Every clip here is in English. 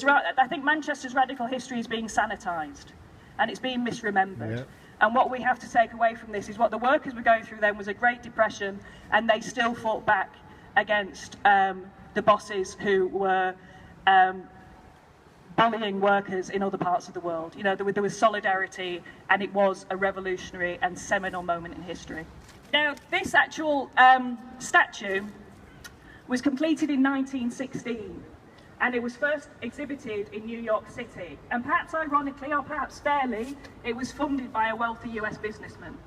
I think Manchester's radical history is being sanitised and it's being misremembered. Yeah. And what we have to take away from this is what the workers were going through then was a Great Depression, and they still fought back against the bosses who were bullying workers in other parts of the world. You know, there was solidarity, and it was a revolutionary and seminal moment in history. Now, this actual statue was completed in 1916. And it was first exhibited in New York City. And perhaps ironically, or perhaps fairly, it was funded by a wealthy US businessman.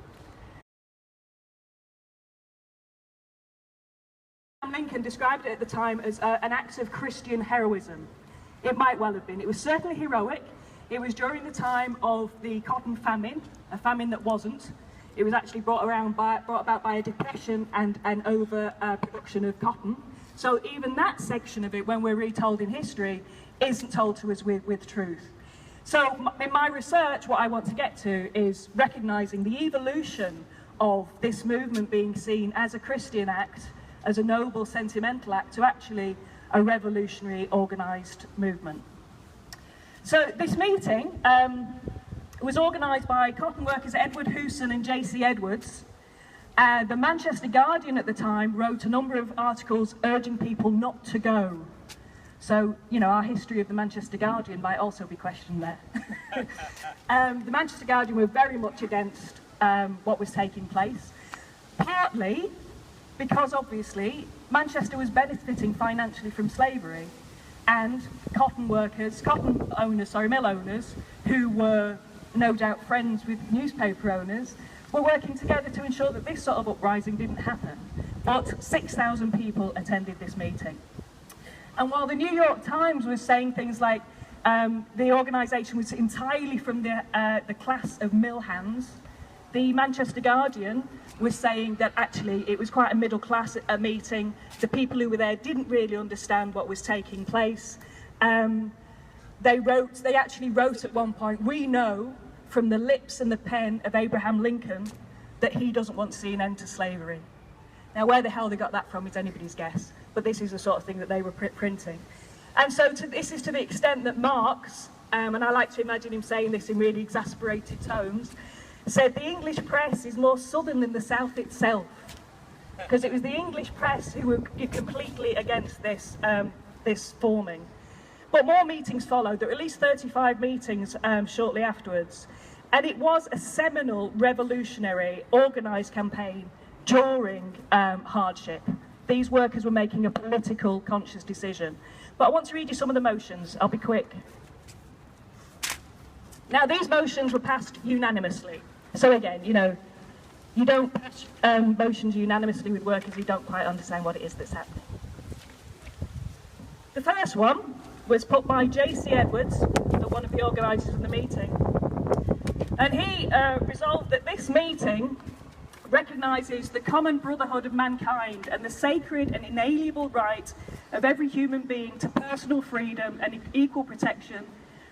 Lincoln described it at the time as an act of Christian heroism. It might well have been. It was certainly heroic. It was during the time of the cotton famine, a famine that wasn't. It was actually brought about by a depression and an overproduction of cotton. So even that section of it, when we're retold in history, isn't told to us with truth. So in my research, what I want to get to is recognising the evolution of this movement being seen as a Christian act, as a noble, sentimental act, to actually a revolutionary, organised movement. So this meeting was organised by cotton workers Edward Hewson and J.C. Edwards. The Manchester Guardian at the time wrote a number of articles urging people not to go. So, you know, our history of the Manchester Guardian might also be questioned there. The Manchester Guardian were very much against what was taking place, partly because, obviously, Manchester was benefiting financially from slavery, and mill owners, who were no doubt friends with newspaper owners, were working together to ensure that this sort of uprising didn't happen. But 6,000 people attended this meeting. And while the New York Times was saying things like the organisation was entirely from the class of mill hands, the Manchester Guardian was saying that actually it was quite a middle class meeting. The people who were there didn't really understand what was taking place. They actually wrote at one point, "We know from the lips and the pen of Abraham Lincoln that he doesn't want to see an end to slavery." Now, where the hell they got that from is anybody's guess, but this is the sort of thing that they were printing. And so this is to the extent that Marx, and I like to imagine him saying this in really exasperated tones, said the English press is more southern than the South itself, because it was the English press who were completely against this forming. But more meetings followed. There were at least 35 meetings shortly afterwards. And it was a seminal, revolutionary, organised campaign during hardship. These workers were making a political, conscious decision. But I want to read you some of the motions. I'll be quick. Now, these motions were passed unanimously. So again, you know, you don't pass motions unanimously with workers who don't quite understand what it is that's happening. The first one was put by J.C. Edwards, one of the organisers of the meeting. And he resolved that this meeting recognises the common brotherhood of mankind and the sacred and inalienable right of every human being to personal freedom and equal protection,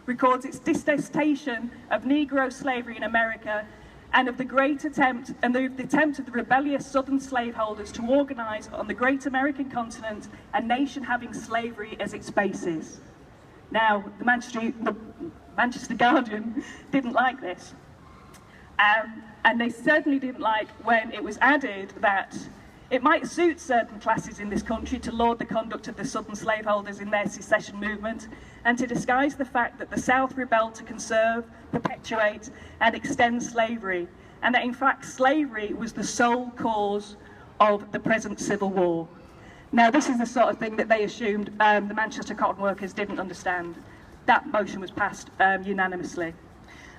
records its detestation of Negro slavery in America, and of the great attempt of the rebellious southern slaveholders to organise on the great American continent a nation having slavery as its basis. Now, the Manchester Guardian didn't like this. And they certainly didn't like when it was added that it might suit certain classes in this country to laud the conduct of the southern slaveholders in their secession movement, and to disguise the fact that the South rebelled to conserve, perpetuate, and extend slavery, and that in fact slavery was the sole cause of the present Civil War. Now, this is the sort of thing that they assumed the Manchester cotton workers didn't understand. That motion was passed unanimously.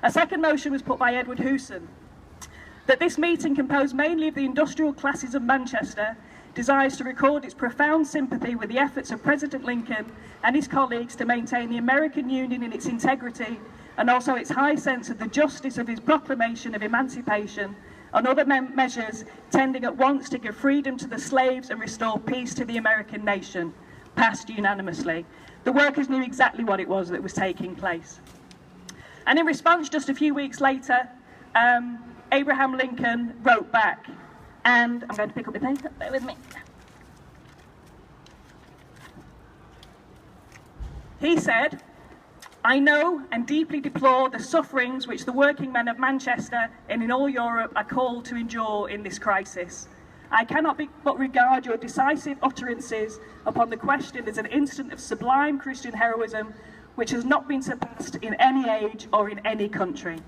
A second motion was put by Edward Hewson, that this meeting, composed mainly of the industrial classes of Manchester, desires to record its profound sympathy with the efforts of President Lincoln and his colleagues to maintain the American Union in its integrity, and also its high sense of the justice of his proclamation of emancipation, and other measures tending at once to give freedom to the slaves and restore peace to the American nation, passed unanimously. The workers knew exactly what it was that was taking place. And in response, just a few weeks later, Abraham Lincoln wrote back, and I'm going to pick up the paper, bear with me. He said, I know and deeply deplore the sufferings which the working men of Manchester and in all Europe are called to endure in this crisis. I cannot but regard your decisive utterances upon the question as an instant of sublime Christian heroism which has not been surpassed in any age or in any country.